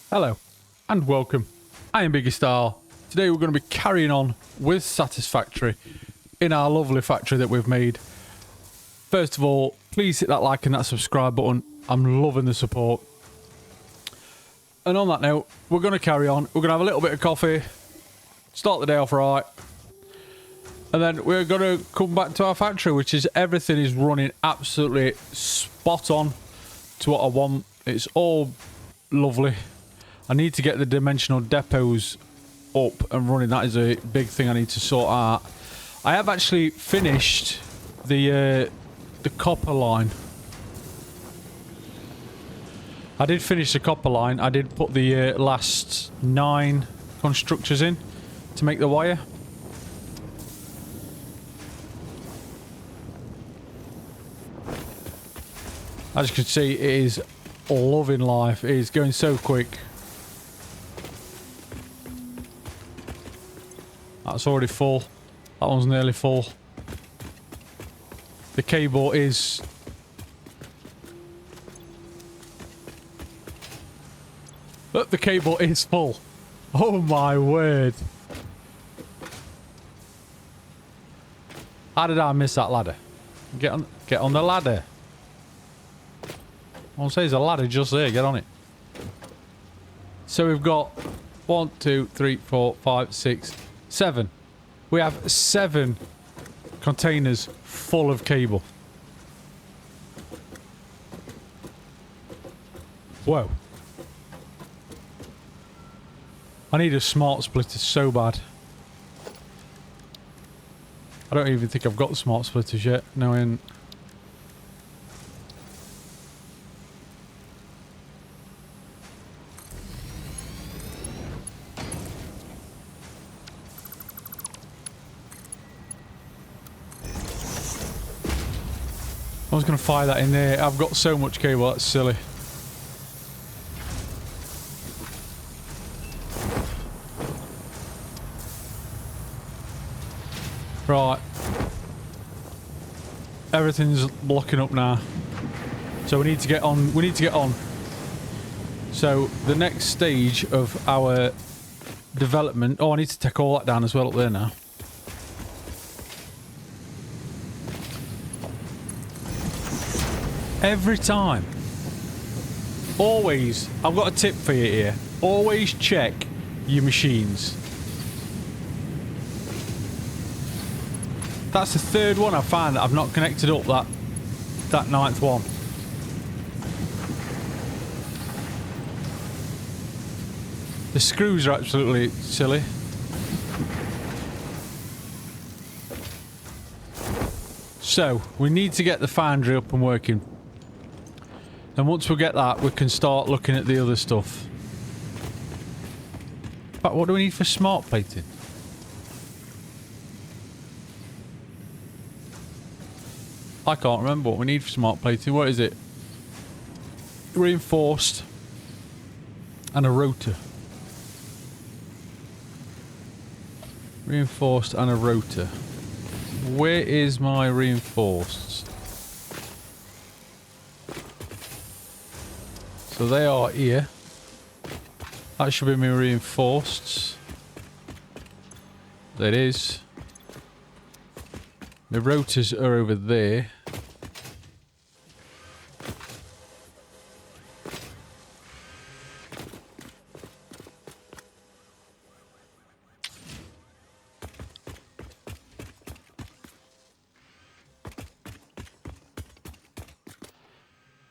Hello and welcome. I am Biggie Star. Today we're going to be carrying on with Satisfactory in our lovely factory that we've made. First of all, please hit that like and that subscribe button. I'm loving the support. And on that note, we're going to carry on. We're going to have a little bit of coffee, start the day off right, and then we're going to come back to our factory, which is everything is running absolutely spot on to what I want. It's all lovely. I need to get the dimensional depots up and running. That is a big thing I need to sort out. I have actually finished the copper line. I did finish the copper line. I did put the last 9 constructors in to make the wire. As you can see, it is loving life. It is going so quick. That's already full. That one's nearly full. The cable is... Look, the cable is full. Oh my word. How did I miss that ladder? Get on the ladder. I'll say there's a ladder just there. Get on it. So we've got 1, 2, 3, 4, 5, 6, 7. We have 7 containers full of cable. Whoa. I need a smart splitter so bad. I don't even think I've got smart splitters yet. No, I ain't. I was going to fire that in there. I've got so much cable, that's silly. Right. Everything's blocking up now. So we need to get on. We need to get on. So the next stage of our development... Oh, I need to take all that down as well up there now. Every time. Always. I've got a tip for you here. Always check your machines. That's the 3rd one I've found that I've not connected up that 9th one. The screws are absolutely silly. So, we need to get the foundry up and working. And once we get that, we can start looking at the other stuff. But what do we need for smart plating? I can't remember what we need for smart plating. What is it? Reinforced and a rotor. Reinforced and a rotor. Where is my reinforced? So they are here. That should be my reinforced. That is. The rotors are over there.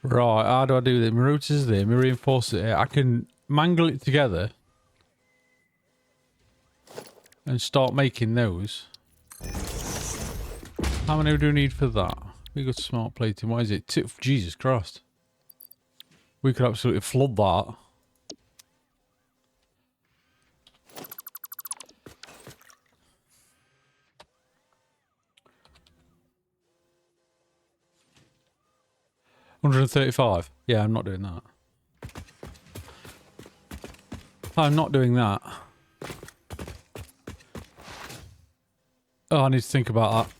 Right, how do I do that? My rotors there, my reinforced there. I can mangle it together and start making those. How many do we need for that? We got smart plating. What is it? Jesus Christ. We could absolutely flood that. $135. Yeah, I'm not doing that. I'm not doing that. Oh, I need to think about that.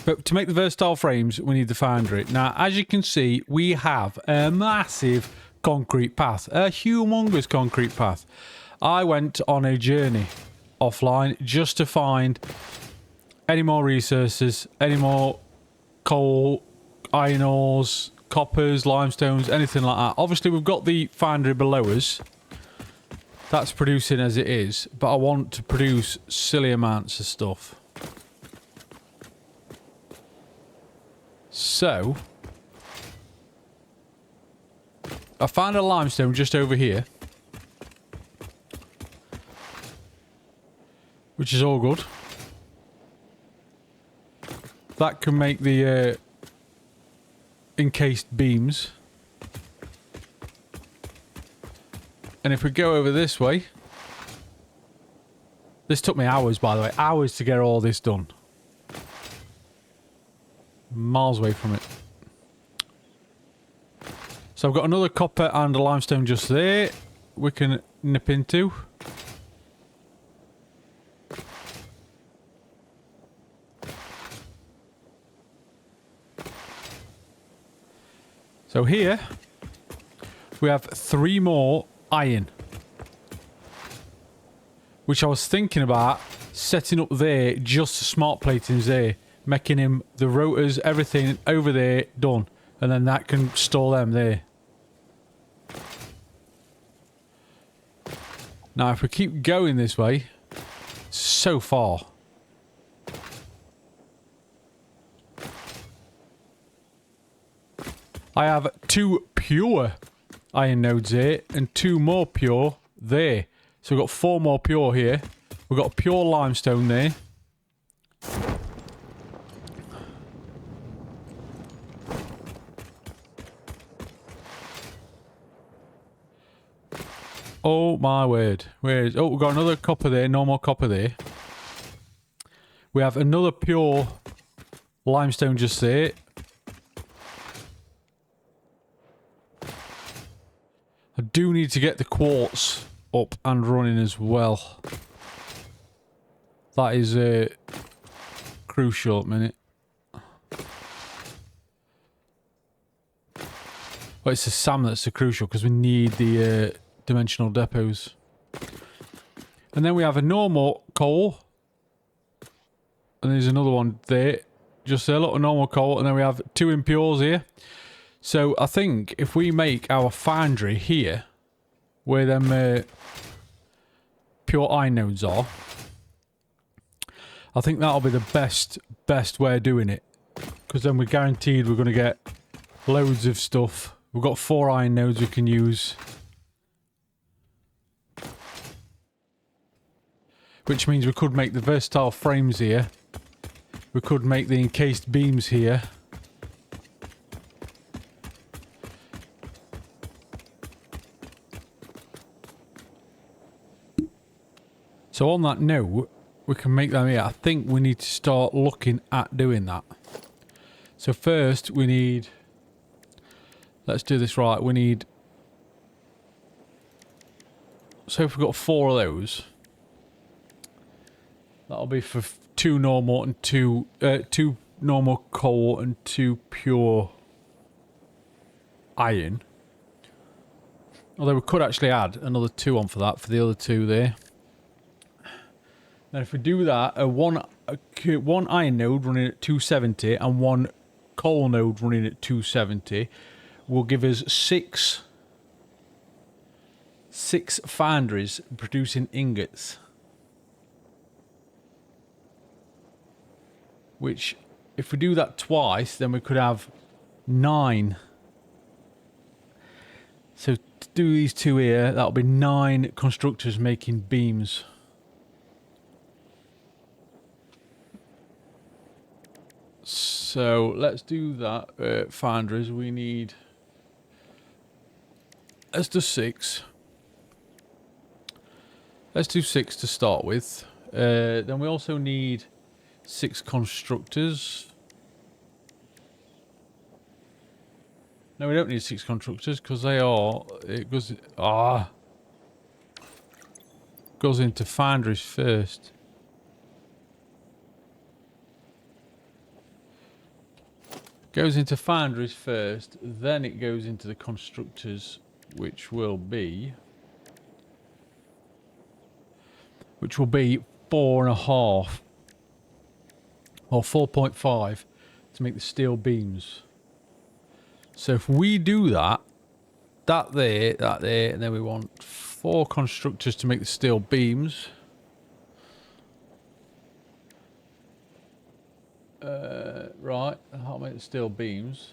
But to make the versatile frames, we need the foundry. Now, as you can see, we have a massive concrete path. A humongous concrete path. I went on a journey offline just to find any more resources, any more coal, iron ores, coppers, limestones, anything like that. Obviously, we've got the foundry below us. That's producing as it is, but I want to produce silly amounts of stuff. So, I found a limestone just over here, which is all good. That can make the encased beams. And if we go over this way, this took me hours, by the way, hours to get all this done. Miles away from it. So I've got another copper and a limestone just there. We can nip into. So here, we have 3 more iron. Which I was thinking about setting up there, just the smart platings there. Making him the rotors, everything over there done. And then that can store them there. Now if we keep going this way, so far. I have 2 pure iron nodes here and 2 more pure there. So we've got 4 more pure here. We've got a pure limestone there. Oh my word. Where is... Oh, we've got another copper there. No more copper there. We have another pure limestone just there. I do need to get the quartz up and running as well. That is crucial at the minute. Well, it's the SAM that's the crucial because we need the dimensional depots. And then we have a normal coal. And there's another one there. Just a little normal coal. And then we have 2 impures here. So I think if we make our foundry here, where them pure iron nodes are, I think that'll be the best way of doing it. Because then we're guaranteed we're going to get loads of stuff. We've got 4 iron nodes we can use. Which means we could make the versatile frames here. We could make the encased beams here. So on that note, we can make them here. I think we need to start looking at doing that. So first we need... Let's do this right. We need... So if we've got 4 of those... That'll be for 2 normal and 2 normal coal and 2 pure iron. Although we could actually add another 2 on for that, for the other 2 there. Now if we do that, one iron node running at 270 and 1 coal node running at 270 will give us 6 foundries producing ingots. Which, if we do that twice, then we could have 9. So to do these 2 here, that'll be 9 constructors making beams. So let's do that. Foundries, we need... Let's do 6. Let's do 6 to start with. Then we also need 6 constructors. No, we don't need 6 constructors because they are... It goes... Goes into foundries first. Goes into foundries first, then it goes into the constructors which will be 4.5 or 4.5 to make the steel beams. So if we do that there, and then we want 4 constructors to make the steel beams. Right, I'll make the steel beams.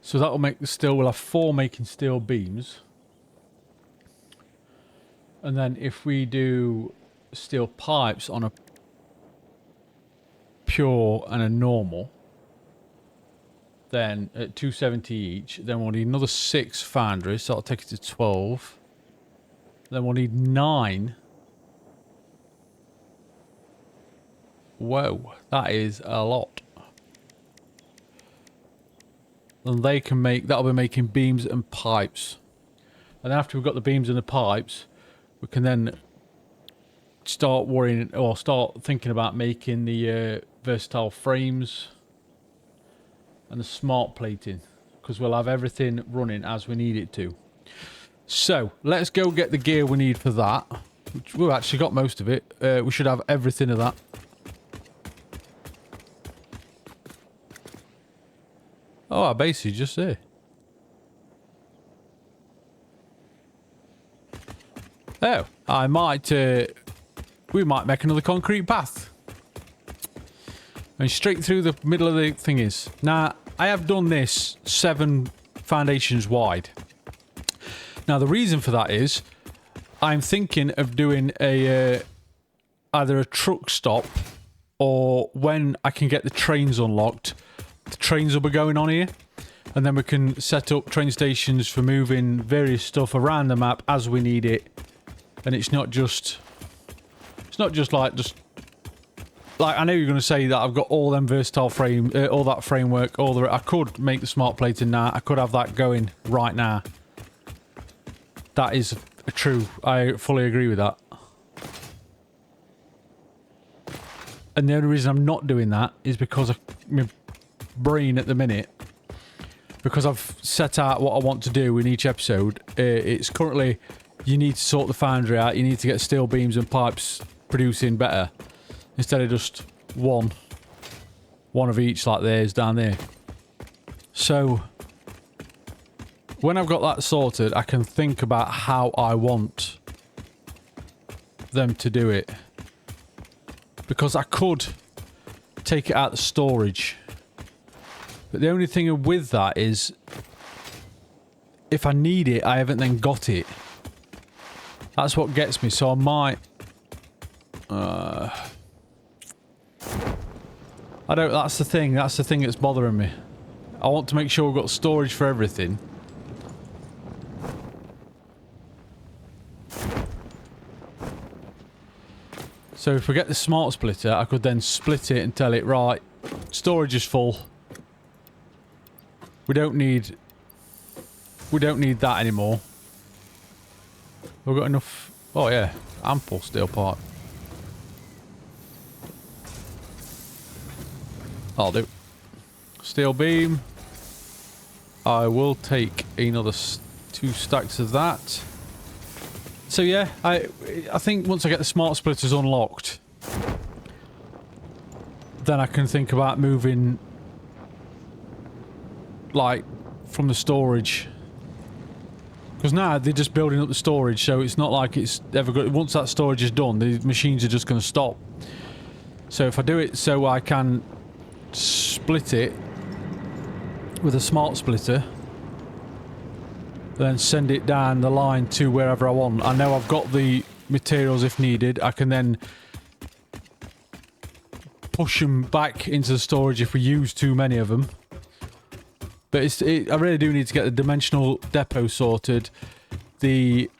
So that will make the steel, we'll have 4 making steel beams. And then if we do steel pipes on a pure and a normal, then at 270 each, then we'll need another 6 foundries, so that'll take it to 12. Then we'll need 9. Whoa, that is a lot. And they can make, that'll be making beams and pipes. And after we've got the beams and the pipes, we can then start worrying, or start thinking about making the versatile frames and the smart plating, because we'll have everything running as we need it to. So let's go get the gear we need for that, which we've actually got most of it. We should have everything of that. Oh, our base is just there. Oh, I might, we might make another concrete path. And straight through the middle of the thing is. Now, I have done this 7 foundations wide. Now, the reason for that is I'm thinking of doing a either a truck stop, or when I can get the trains unlocked, the trains will be going on here. And then we can set up train stations for moving various stuff around the map as we need it. And it's not just like I know you're going to say that I've got all them versatile frame, all that framework, all the, I could make the smart plating now. I could have that going right now. That is true. I fully agree with that. And the only reason I'm not doing that is because of my brain at the minute. Because I've set out what I want to do in each episode. It's currently, you need to sort the foundry out. You need to get steel beams and pipes producing better. Instead of just one of each like there's down there. So when I've got that sorted, I can think about how I want them to do it. Because I could take it out of storage. But the only thing with that is, if I need it, I haven't then got it. That's what gets me. So I might... I don't... That's the thing. That's the thing that's bothering me. I want to make sure we've got storage for everything. So if we get the smart splitter, I could then split it and tell it, right, storage is full. We don't need that anymore. We've got enough. Oh yeah, ample steel pipe. I'll do. Steel beam. I will take another 2 stacks of that. So yeah, I think once I get the smart splitters unlocked, then I can think about moving, like, from the storage. Because now they're just building up the storage, so it's not like it's ever good. Once that storage is done, the machines are just going to stop. So if I do it so I can split it with a smart splitter, then send it down the line to wherever I want. I know I've got the materials if needed. I can then push them back into the storage if we use too many of them. But I really do need to get the dimensional depot sorted. The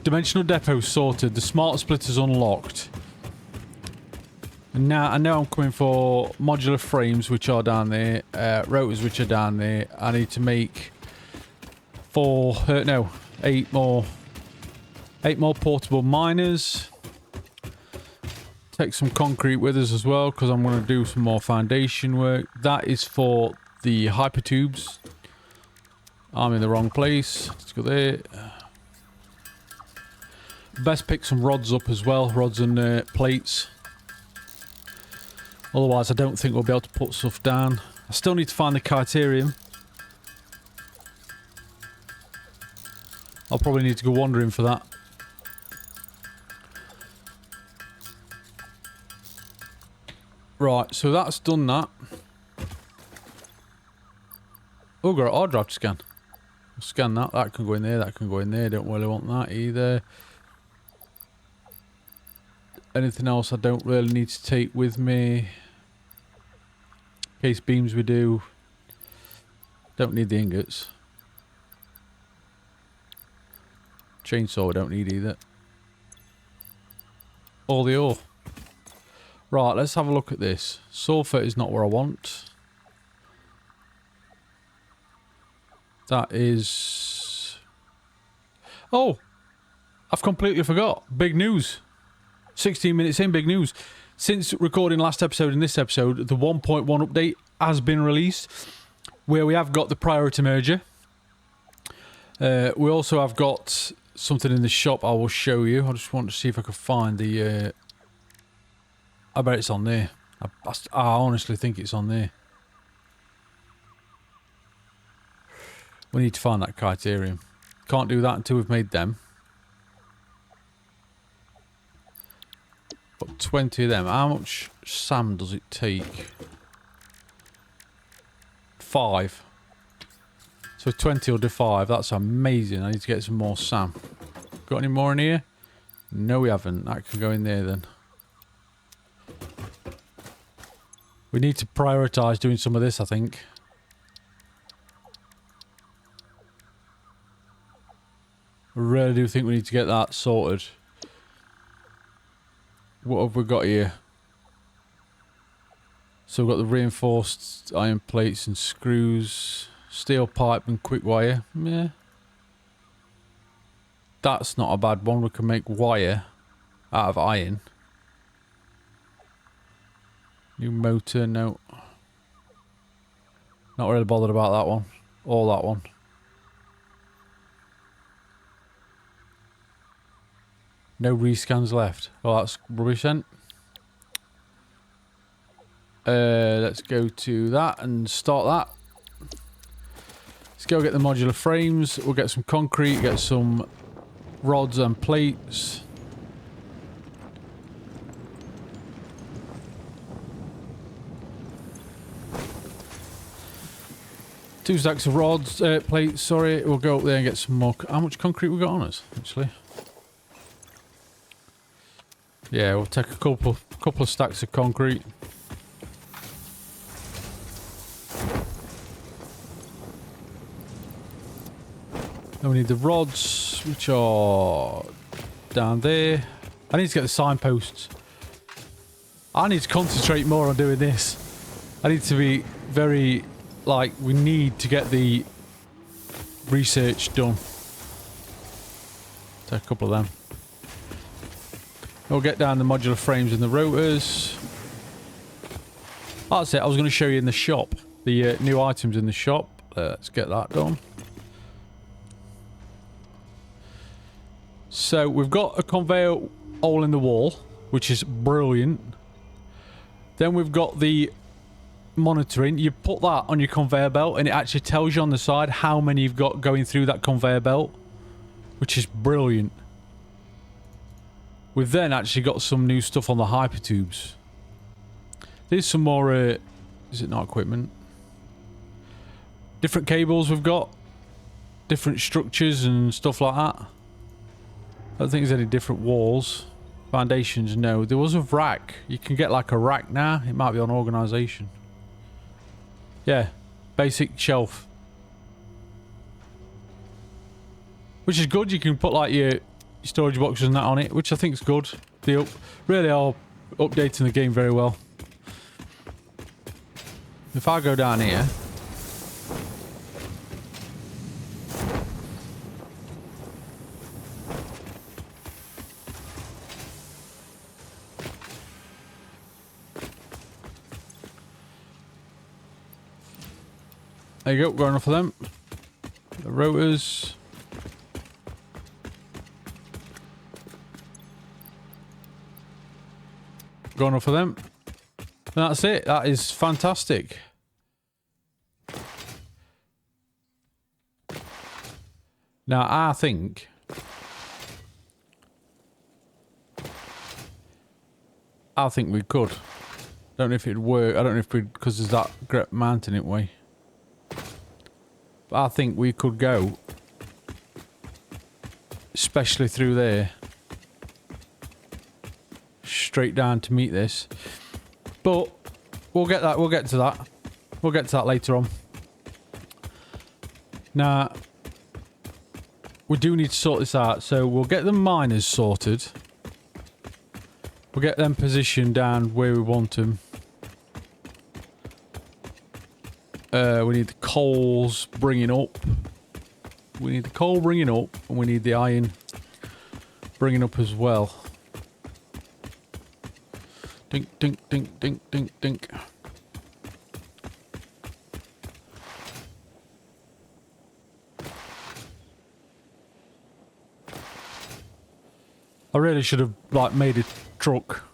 dimensional depot sorted. The smart splitters unlocked. And now I know I'm coming for modular frames, which are down there. Rotors, which are down there. I need to make 8 more portable miners. Take some concrete with us as well, because I'm going to do some more foundation work. That is for the hyper tubes. I'm in the wrong place. Let's go there. Best pick some rods up as well. Rods and plates. Otherwise, I don't think we'll be able to put stuff down. I still need to find the criterium. I'll probably need to go wandering for that. Right, so that's done that. Oh, got an hard drive to scan. I'll scan that. That can go in there. That can go in there. Don't really want that either. Anything else I don't really need to take with me? Case beams we do. Don't need the ingots. Chainsaw we don't need either. All the ore. Right, let's have a look at this. Sulfur is not where I want. That is... Oh! I've completely forgot. Big news. 16 minutes in, big news. Since recording last episode and this episode, the 1.1 update has been released, where we have got the priority merger. We also have got something in the shop I will show you. I just want to see if I can find the... I bet it's on there. I honestly think it's on there. We need to find that criterium. Can't do that until we've made them. But 20 of them. How much SAM does it take? 5. So 20 will do 5. That's amazing. I need to get some more SAM. Got any more in here? No, we haven't. That can go in there then. We need to prioritise doing some of this, I think. I really do think we need to get that sorted. What have we got here? So we've got the reinforced iron plates and screws, steel pipe and quick wire. Yeah. That's not a bad one. We can make wire out of iron. New motor, no. Not really bothered about that one. Or that one. No rescans left. Oh, that's rubbish then. Let's go to that and start that. Let's go get the modular frames. We'll get some concrete, get some rods and plates. Two stacks of rods, plates, sorry. We'll go up there and get some more. How much concrete we got on us, actually? Yeah, we'll take a couple of stacks of concrete. Then we need the rods, which are down there. I need to get the signposts. I need to concentrate more on doing this. I need to be very... Like, we need to get the research done. Take a couple of them. We'll get down the modular frames and the rotors. That's it. I was going to show you in the shop. The new items in the shop. Let's get that done. So, we've got a conveyor hole in the wall, which is brilliant. Then we've got the... monitoring. You put that on your conveyor belt and it actually tells you on the side how many you've got going through that conveyor belt, which is brilliant. We've then actually got some new stuff on the hyper tubes. There's some more is it not equipment? Different cables we've got, different structures and stuff like that. I don't think there's any different walls. Foundations, no. There was a rack. You can get like a rack now. It might be on organisation. Yeah, basic shelf. Which is good. You can put like your storage boxes and that on it, which I think is good. They really are updating the game very well. If I go down here... There you go, got enough of them. The rotors. Got enough of them. And that's it. That is fantastic. Now, I think we could. Don't know if it'd work. I don't know if we, because there's that great mountain in way. But I think we could go, especially through there, straight down to meet this. But we'll get that. We'll get to that. We'll get to that later on. Now, we do need to sort this out. So we'll get the miners sorted. We'll get them positioned down where we want them. We need the coals bringing up. We need the coal bringing up, and we need the iron bringing up as well. Dink, dink, dink, dink, dink, dink. I really should have, like, made a truck.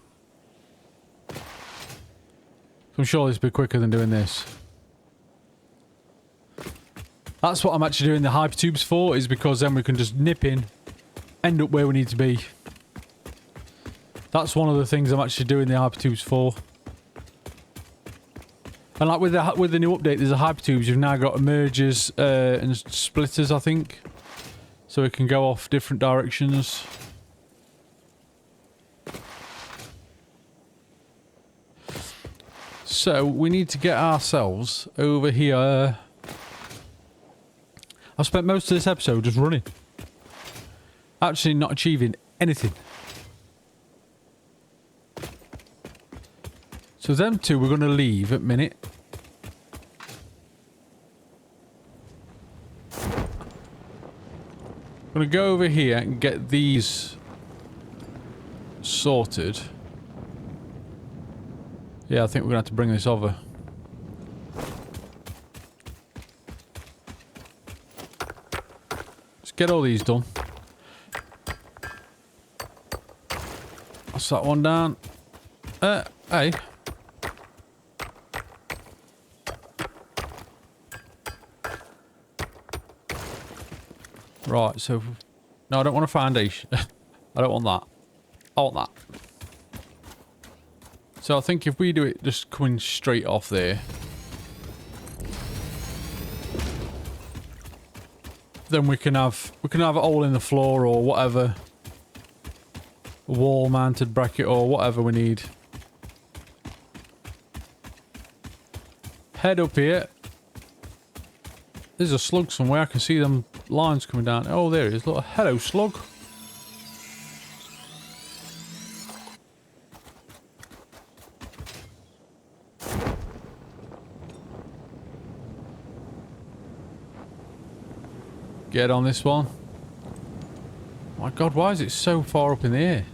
I'm sure this will be quicker than doing this. That's what I'm actually doing the hypertubes for, is because then we can just nip in, end up where we need to be. That's one of the things I'm actually doing the hypertubes for. And like with the new update, there's a hypertubes. You've now got mergers and splitters, I think, so it can go off different directions. So we need to get ourselves over here. I've spent most of this episode just running. Actually not achieving anything. So them two we're going to leave at minute. I'm going to go over here and get these sorted. Yeah, I think we're going to have to bring this over. Let's get all these done. That's that one down. Hey. Right, so... No, I don't want a foundation. I don't want that. I want that. So I think if we do it just coming straight off there, then we can have a hole in the floor or whatever, a wall mounted bracket or whatever we need. Head up here. There's a slug somewhere. I can see them lines coming down. Oh, there it is. Look, hello, slug. Get on this one. My God, why is it so far up in the air?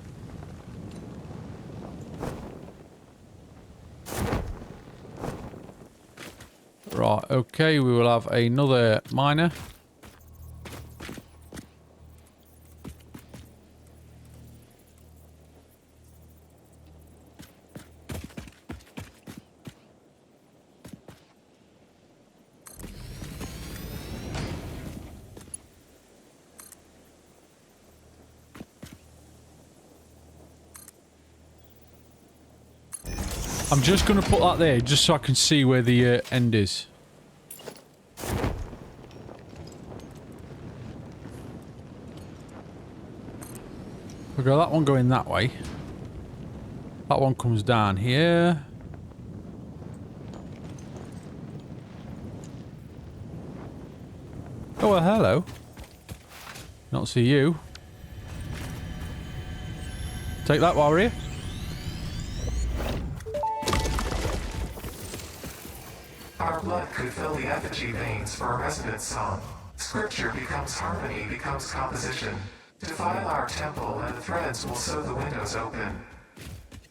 Right, okay, we will have another miner. I'm just going to put that there, just so I can see where the end is. We've got that one going that way. That one comes down here. Oh, well, hello. Not see you. Take that, warrior. Our blood could fill the effigy veins for a residence song. Scripture becomes harmony, becomes composition. Defile our temple and the threads will sew the windows open.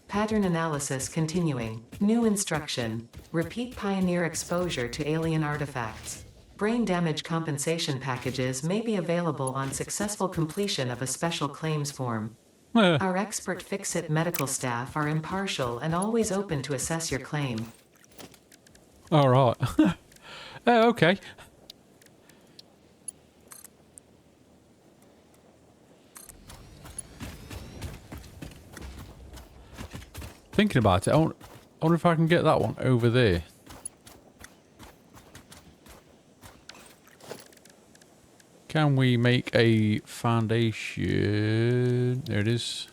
Pattern analysis continuing. New instruction. Repeat Pioneer exposure to alien artifacts. Brain damage compensation packages may be available on successful completion of a special claims form. Our expert Fix-It medical staff are impartial and always open to assess your claim. All right. Okay. Thinking about it, I wonder if I can get that one over there. Can we make a foundation? There it is.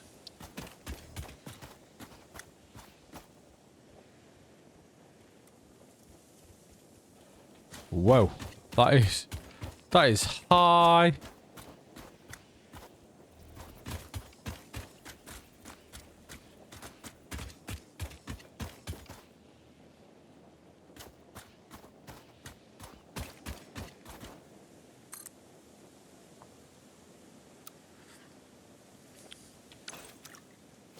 Whoa, that is high.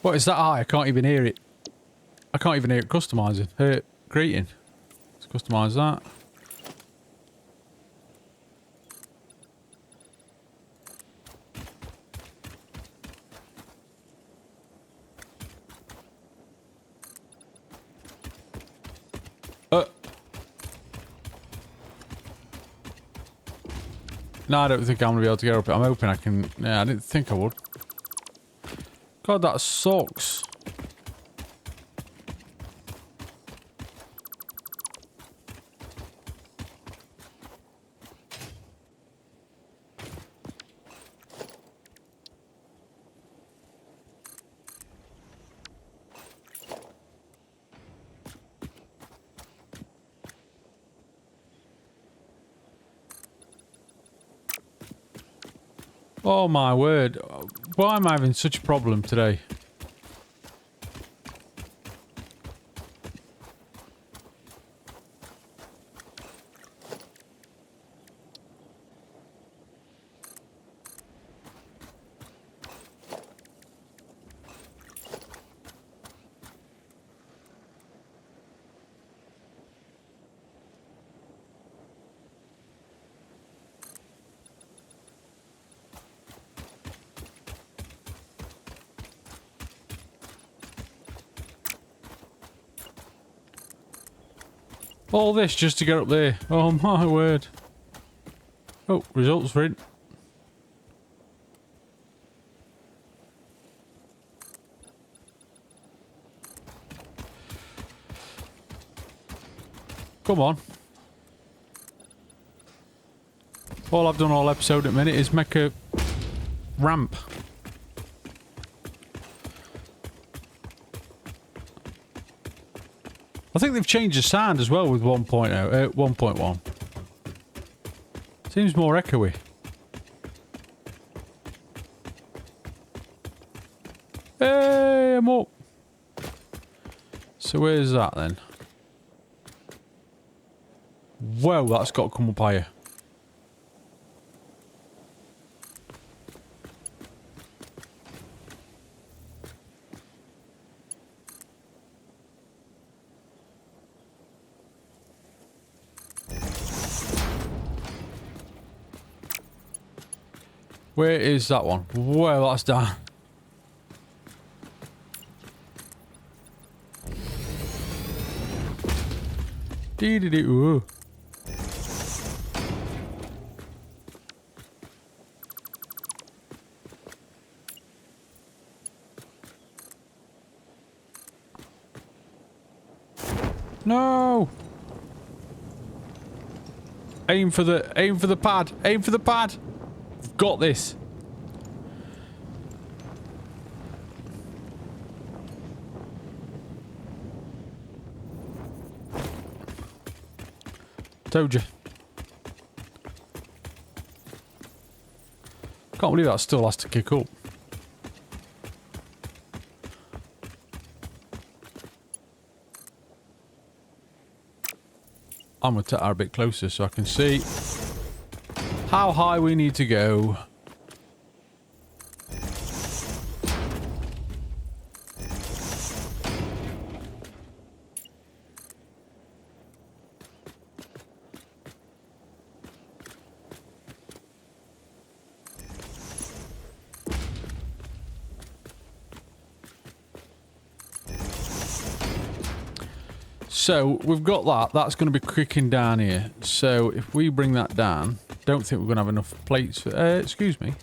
What is that high? I can't even hear it. I can't even hear it customizing. Greeting. Let's customize that. No, I don't think I'm going to be able to get up it. I'm hoping I can... Yeah, I didn't think I would. God, that sucks. Oh my word. Why am I having such a problem today? All this just to get up there. Oh my word. Oh, results for it. Come on. All I've done all episode at the minute is make a ramp. I think they've changed the sound as well with 1.0, 1.1. Seems more echoey. Hey, I'm up. So where's that then? Whoa, that's got to come up higher. Where is that one? Whoa, that's down. Dee-dee-dee-ooh. No! Aim for the pad. Aim for the pad. I've got this. Told you. Can't believe that still has to kick up. I'm going to take her a bit closer so I can see how high we need to go. So we've got that. That's going to be kicking down here. So if we bring that down, don't think we're going to have enough plates for... excuse me.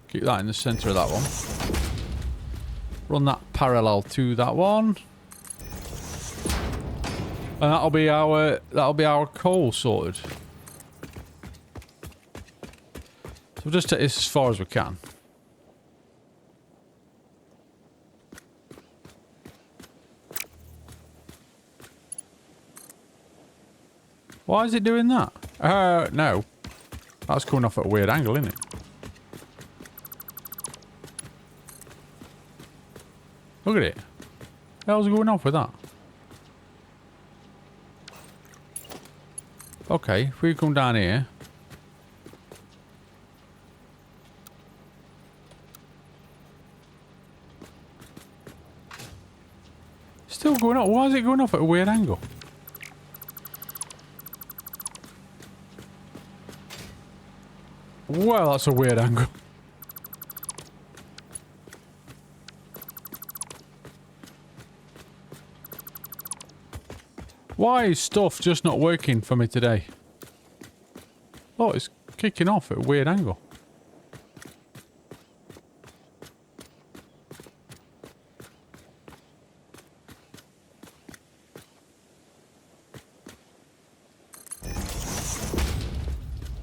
Keep that in the center of that one. Run that parallel to that one. And that'll be our coal sorted. So we'll just take this as far as we can. Why is it doing that? No. That's coming off at a weird angle, isn't it? Look at it. The hell's going off with that? Okay, if we come down here. Still going off. Why is it going off at a weird angle? Well, that's a weird angle. Why is stuff just not working for me today? Oh, it's kicking off at a weird angle.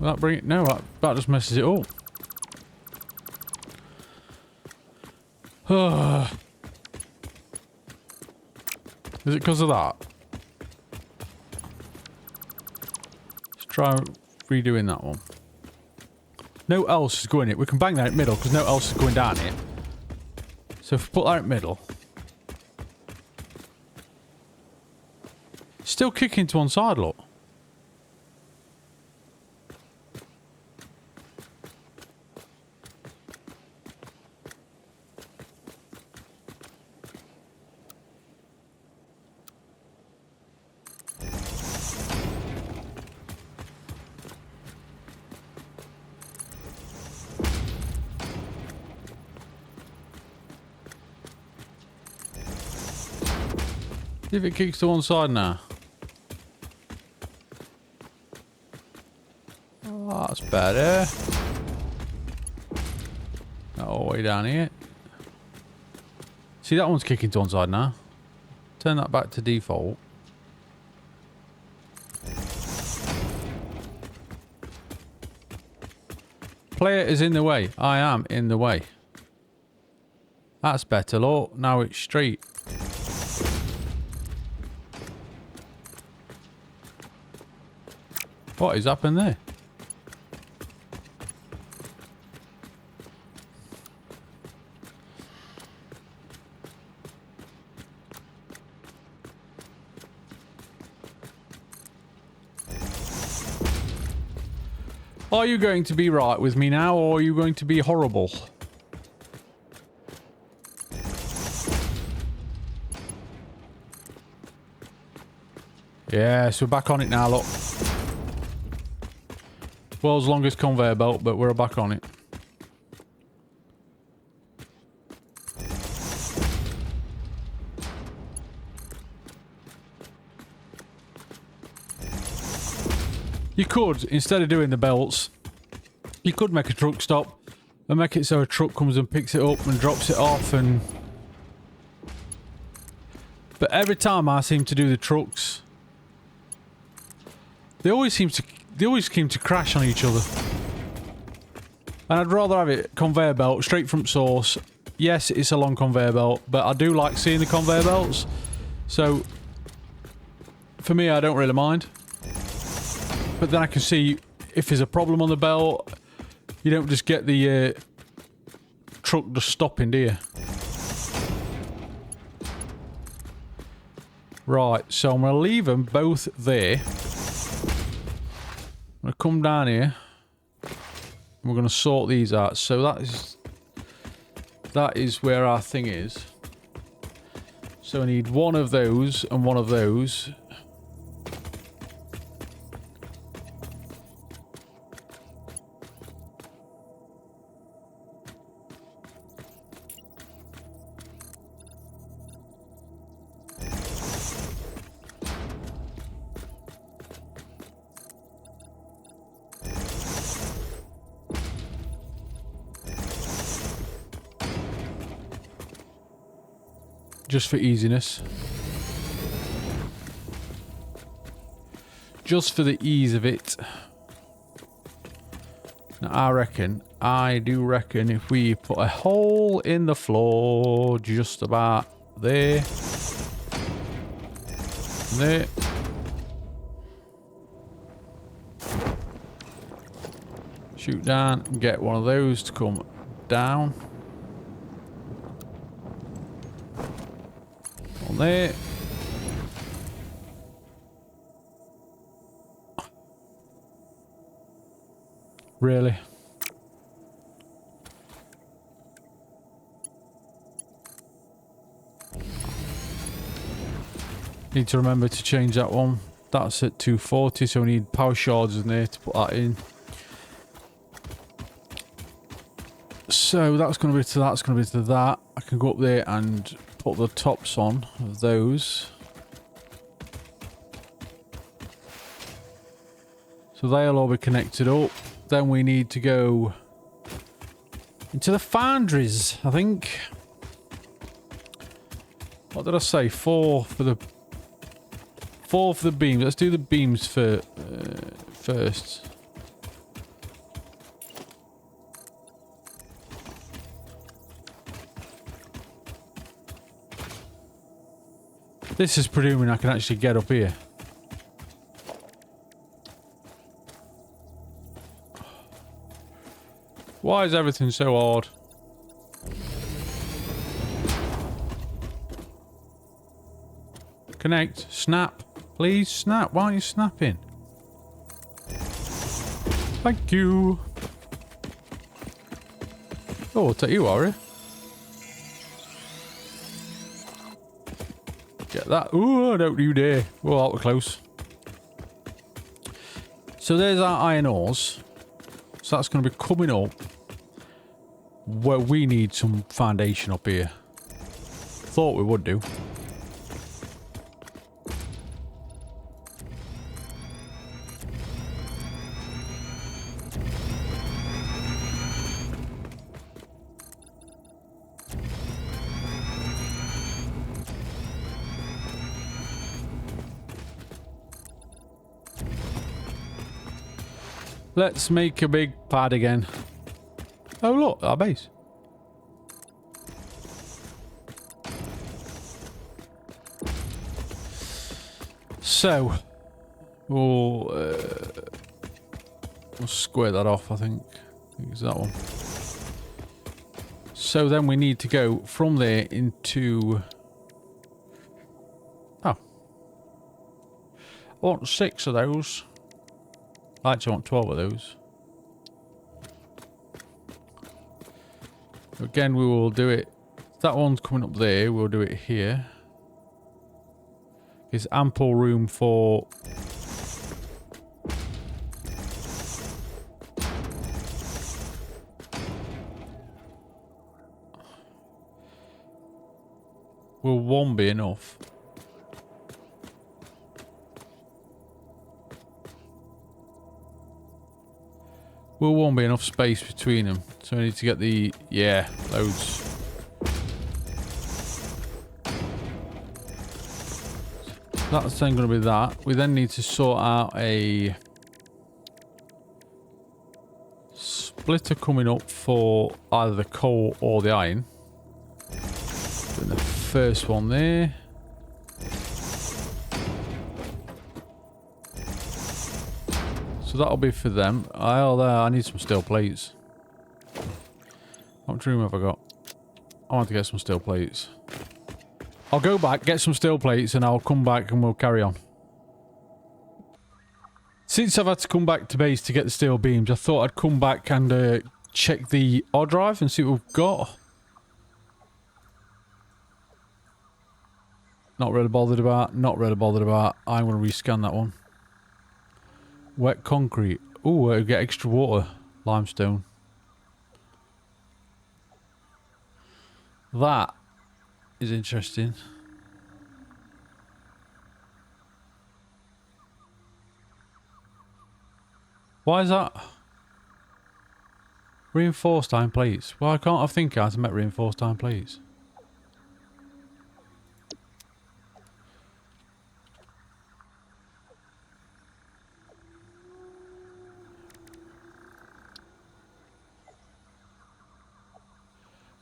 Will that bring it? No, that just messes it up. Is it because of that? Let's try redoing that one. No else is going it. We can bang that in middle because no else is going down it. So if we put that in middle. Still kicking to one side, look. See if it kicks to one side now. Oh, that's better. All the way down here. See, that one's kicking to one side now. Turn that back to default. Player is in the way. I am in the way. That's better, look. Now it's straight. What is happening there? Are you going to be right with me now, or are you going to be horrible? Yes, we're back on it now, look. World's longest conveyor belt, but we're back on it. You could, instead of doing the belts, you could make a truck stop and make it so a truck comes and picks it up and drops it off and... But every time I seem to do the trucks, they always seem to crash on each other. And I'd rather have it conveyor belt, straight from source. Yes, it's a long conveyor belt, but I do like seeing the conveyor belts. So, for me, I don't really mind. But then I can see if there's a problem on the belt, you don't just get the truck just stopping, do you? Right, so I'm going to leave them both there. I'm going to come down here. And we're going to sort these out. So that is that is where our thing is. So I need one of those and one of those. Just for easiness. Just for the ease of it. Now I do reckon if we put a hole in the floor just about there. There. Shoot down and get one of those to come down. On there. Really? Need to remember to change that one. That's at 240, so we need power shards in there to put that in. So that's going to be to that, that's going to be to that. I can go up there and put the tops on of those. So they'll all be connected up. Then we need to go into the foundries, I think. What did I say? Four for the beams. Let's do the beams first. This is presuming I can actually get up here. Why is everything so hard? Connect. Snap. Please snap. Why aren't you snapping? Thank you. Oh, I'll take you, Ari. Get that. Ooh, don't you dare. Oh, that was close. So there's our iron ores. So that's going to be coming up where we need some foundation up here. Thought we would do. Let's make a big pad again. Oh look, our base. So, we'll square that off, I think. It's that one. So then we need to go from there into... Oh. I want 6 of those. I actually want 12 of those. Again, we will do it. That one's coming up there. We'll do it here. There's ample room for... Will one be enough? Will one be enough space between them? So we need to get the... Yeah, loads. That's then going to be that. We then need to sort out a... splitter coming up for either the coal or the iron. Doing the first one there. So that'll be for them. I need some steel plates. How much room have I got? I want to get some steel plates. I'll go back, get some steel plates, and I'll come back and we'll carry on. Since I've had to come back to base to get the steel beams, I thought I'd come back and check the hard drive and see what we've got. Not really bothered about. Not really bothered about. I'm going to rescan that one. Wet concrete. Ooh, it'll get extra water. Limestone. That is interesting. Why is that? Reinforced iron plates. Well, I can't have think I had to make reinforced iron plates.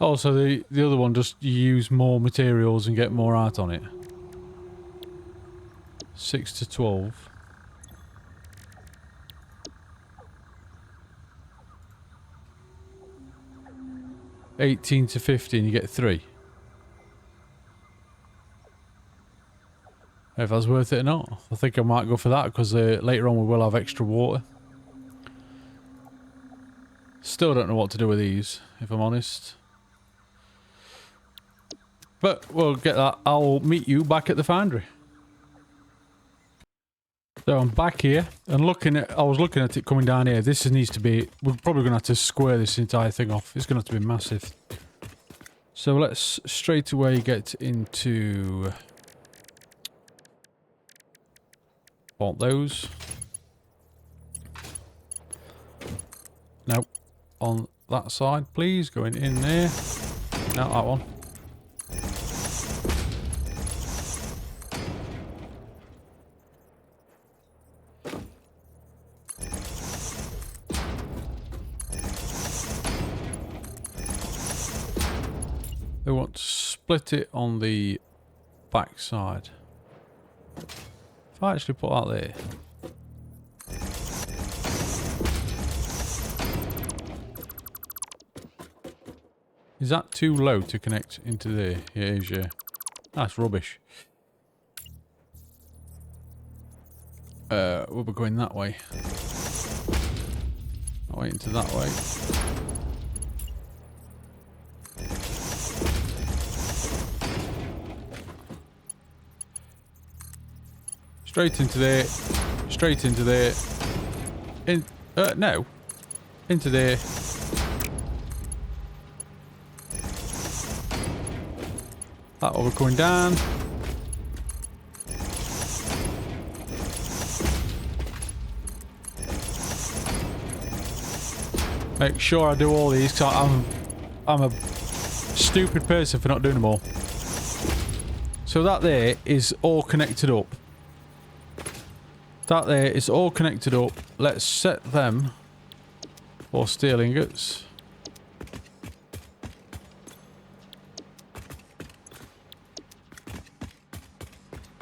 Oh, so the other one just you use more materials and get more art on it. 6 to 12. $18 to $50 you get 3. If that's worth it or not. I think I might go for that because later on we will have extra water. Still don't know what to do with these, if I'm honest. But we'll get that. I'll meet you back at the foundry. So I'm back here and I was looking at it coming down here. This needs to be, we're probably going to have to square this entire thing off. It's going to have to be massive. So let's straight away get into, want those. No, on that side, please. Going in there. No, that one. We want to split it on the back side. If I actually put that there. Is that too low to connect into there? Yeah, it is, yeah. That's rubbish. We'll be going that way. That way into that way. Straight into there. Straight into there. No. Into there. That will be coming down. Make sure I do all these because I'm a stupid person for not doing them all. So that there is all connected up. That there is all connected up. Let's set them for steel ingots.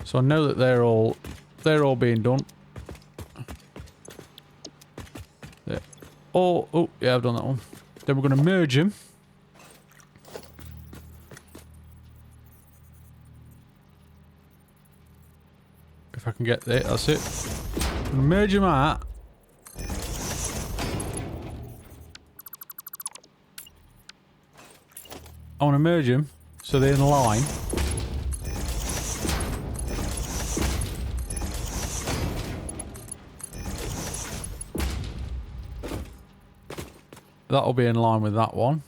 So I know that they're all being done. They're all, oh yeah, I've done that one. Then we're going to merge them. If I can get there, that's it. I'm going to merge them out. I want to merge them so they're in line. That'll be in line with that one.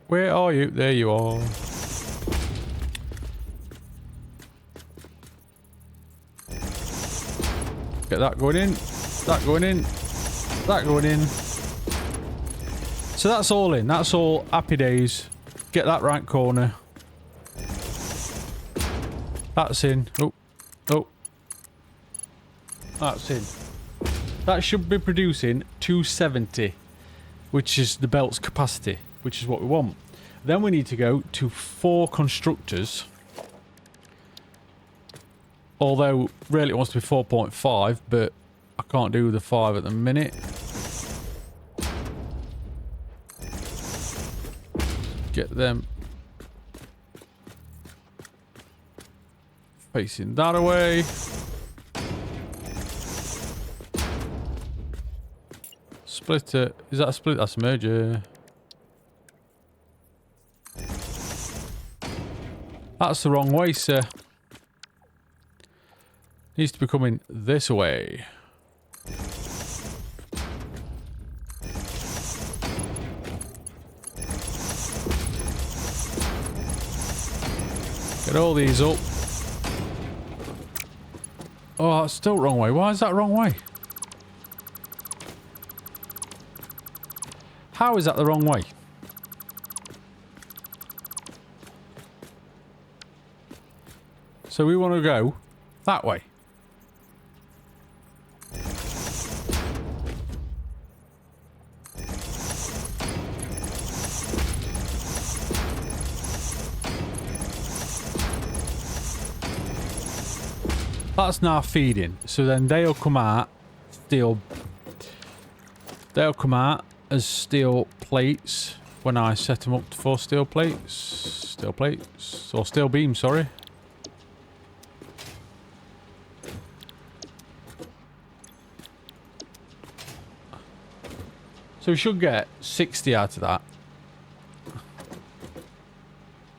Where are you? There you are. Get that going in. That going in. That going in. So that's all in. That's all happy days. Get that right corner. That's in. Oh. Oh. That's in. That should be producing 270, which is the belt's capacity, which is what we want. Then we need to go to 4 constructors. Although, really it wants to be 4.5, but I can't do the 5 at the minute. Get them facing that away. Splitter. Is that a split? That's a merger. That's the wrong way, sir. Needs to be coming this way. Get all these up. Oh, that's still wrong way. Why is that wrong way? How is that the wrong way? So we want to go that way. That's now feeding. So then they'll come out steel. They'll come out as steel plates when I set them up for steel plates. Steel plates. Or steel beams, sorry. So we should get 60 out of that.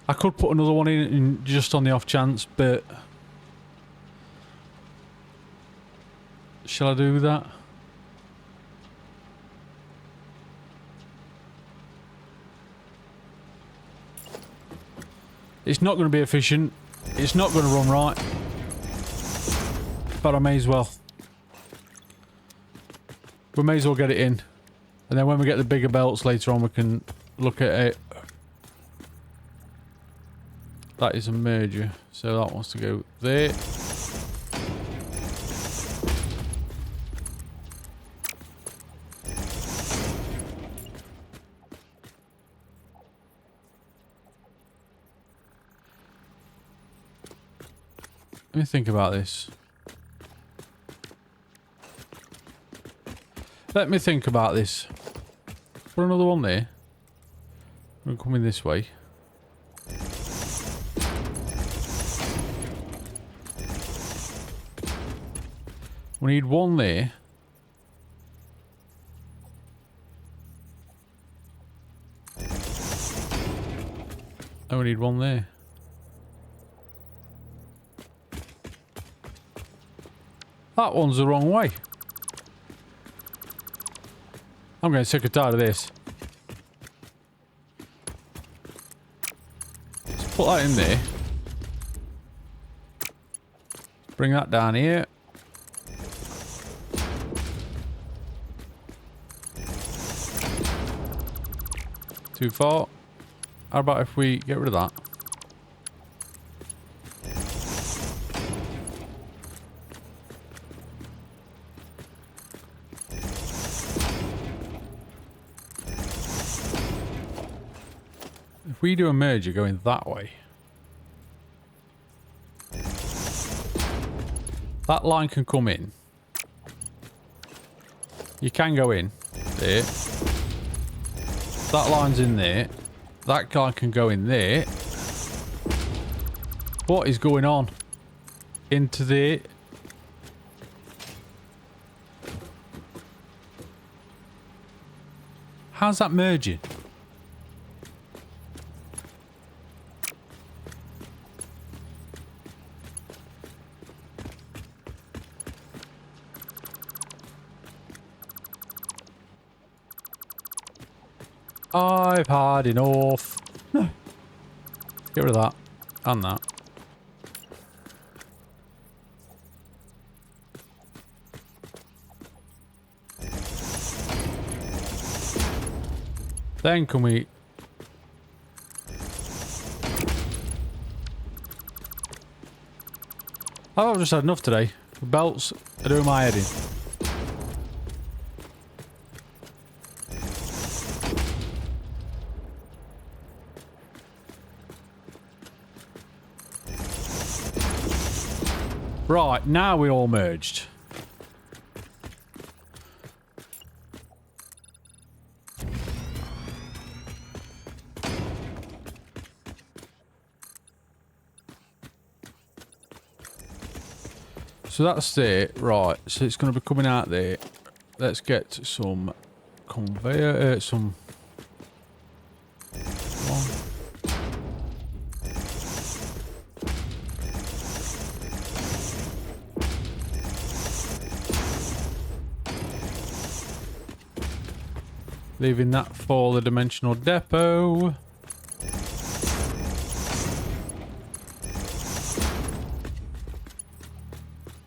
I could put another one in just on the off chance, but... Shall I do that? It's not going to be efficient. It's not going to run right. But I may as well. We may as well get it in. And then when we get the bigger belts later on, we can look at it. That is a merger. So that wants to go there. Let me think about this. Let me think about this. Put another one there. I'm coming this way. We need one there. And we need one there. That one's the wrong way. I'm getting sick and tired of this. Let's put that in there. Bring that down here. Too far. How about if we get rid of that? If we do a merger going that way, that line can come in. You can go in there. That line's in there. That guy can go in there. What is going on? Into there. How's that merging? I've had enough. Get rid of that. And that. Then can we... I've just had enough today. The belts are doing my head in. Right, now we're all merged. So that's it. Right, so it's going to be coming out there. Let's get some conveyor, some... Leaving that for the dimensional depot.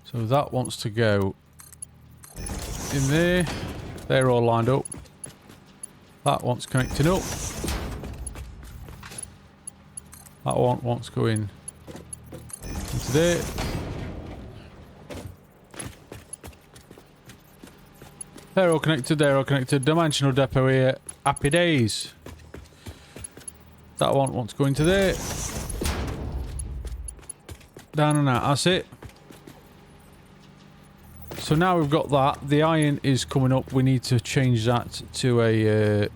So that wants to go in there. They're all lined up. That one's connecting up. That one wants to go in into there. They're all connected, they're all connected. Dimensional depot here. Happy days. That one wants to go into there. Down and out, that's it. So now we've got that. The iron is coming up. We need to change that to a...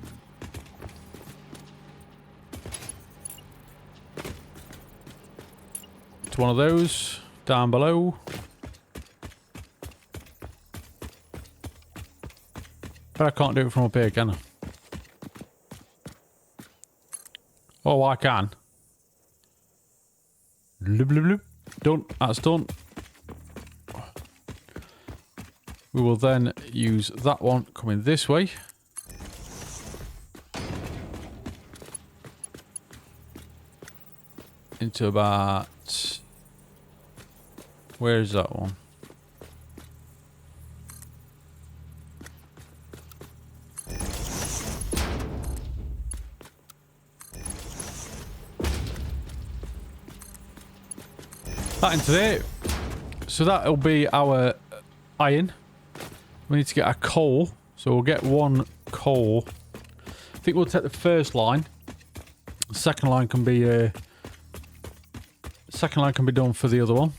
to one of those. Down below. But I can't do it from up here, can I? Oh, I can. Bloop, bloop, bloop. Done. That's done. We will then use that one coming this way. Into about... Where is that one? That into there. So that'll be our iron. We need to get our coal. So we'll get one coal. I think we'll take the first line. The second line can be done for the other one.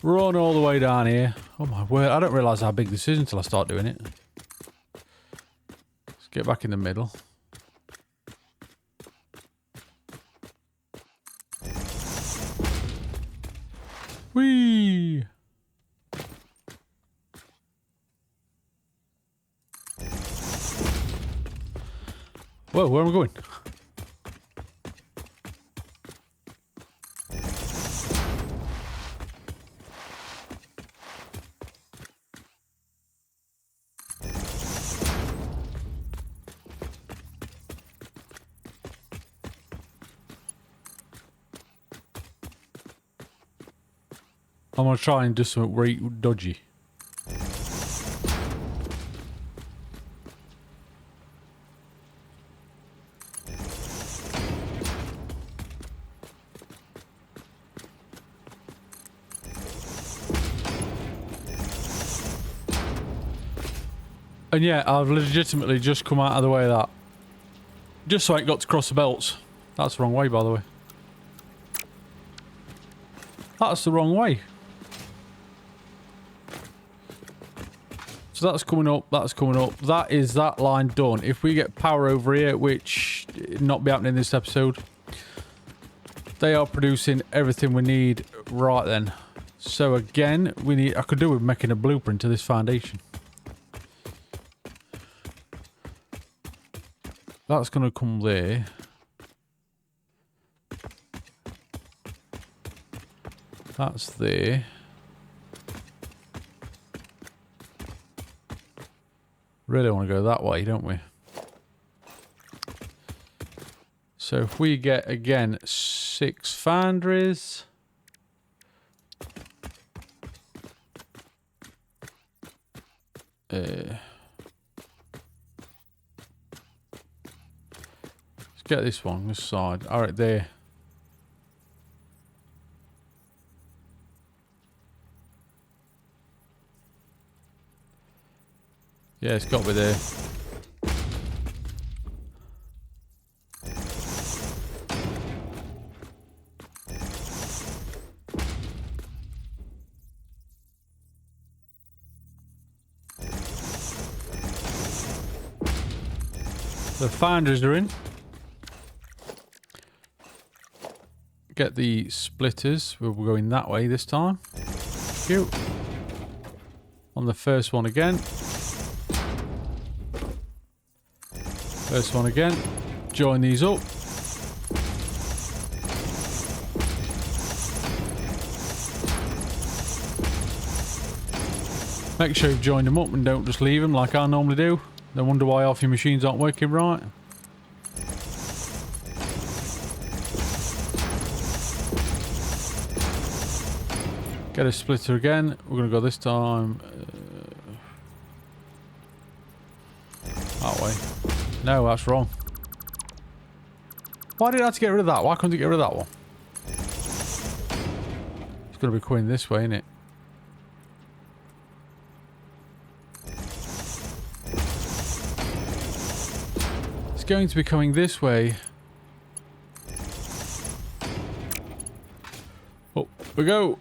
Run all the way down here. Oh my word, I don't realise how big this is until I start doing it. Let's get back in the middle. Whee! Whoa, where am I going? I'm going to try and do something really dodgy. And yeah, I've legitimately just come out of the way of that. Just so I got to cross the belts. That's the wrong way, by the way. That's the wrong way. So that's coming up, that's coming up. That is that line done. If we get power over here, which not be happening in this episode, they are producing everything we need right then. So again, we need, I could do with making a blueprint to this foundation. That's going to come there. That's there. Really want to go that way, don't we? So if we get, again, 6 foundries. Let's get this one, this side. Alright, there. Yeah, it's got to be there. The founders are in. Get the splitters. We'll be going that way this time. Cute. On the first one again. First one again. Join these up. Make sure you've joined them up and don't just leave them like I normally do. Then wonder why half your machines aren't working right. Get a splitter again. We're going to go this time that way. No, that's wrong. Why did I have to get rid of that? Why couldn't I get rid of that one? It's going to be coming this way, isn't it? It's going to be coming this way. Up we go.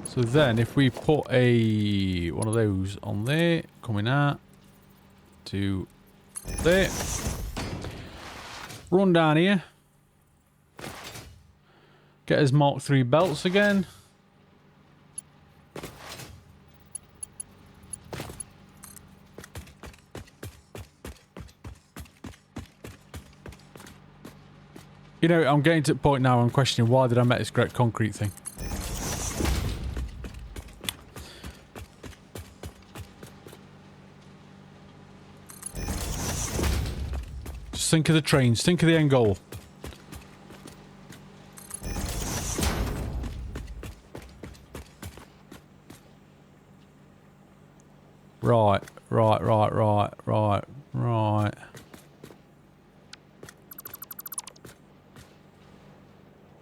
So then if we put one of those on there, coming out to there, run down here, get his Mark 3 belts again. You know, I'm getting to the point now I'm questioning why did I make this great concrete thing. Think of the trains, think of the end goal. Right.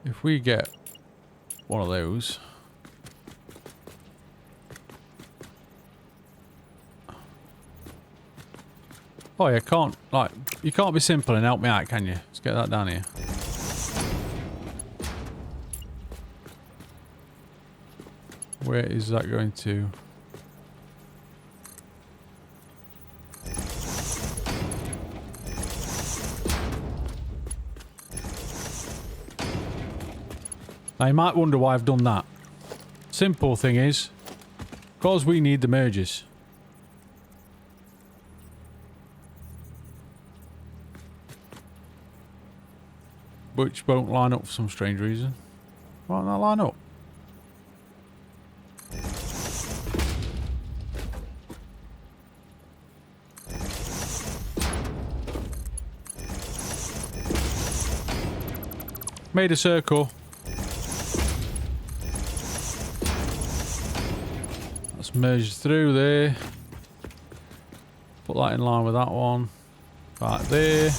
If we get one of those. Oh, you can't, like, you can't be simple and help me out, can you? Let's get that down here. Where is that going to? Now, you might wonder why I've done that. Simple thing is, because we need the merges. Which won't line up for some strange reason. Why won't that line up? Made a circle. Let's merge through there. Put that in line with that one. Right there.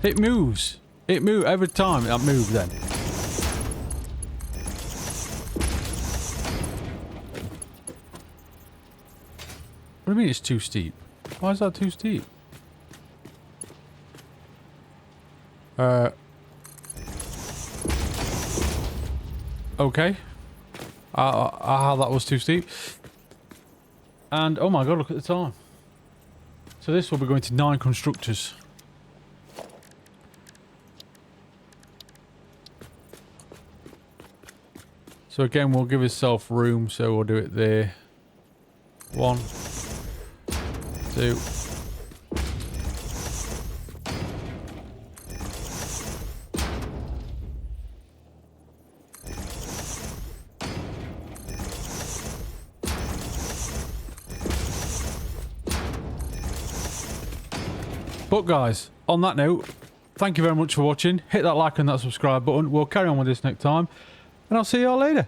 It moves. It moves every time that moves then. What do you mean it's too steep? Why is that too steep? Okay. How that was too steep. And oh my god, look at the time. So this will be going to 9 constructors. So again, we'll give ourselves room, so we'll do it there. 1, 2. But guys, on that note, thank you very much for watching. Hit that like and that subscribe button. We'll carry on with this next time. And I'll see you all later.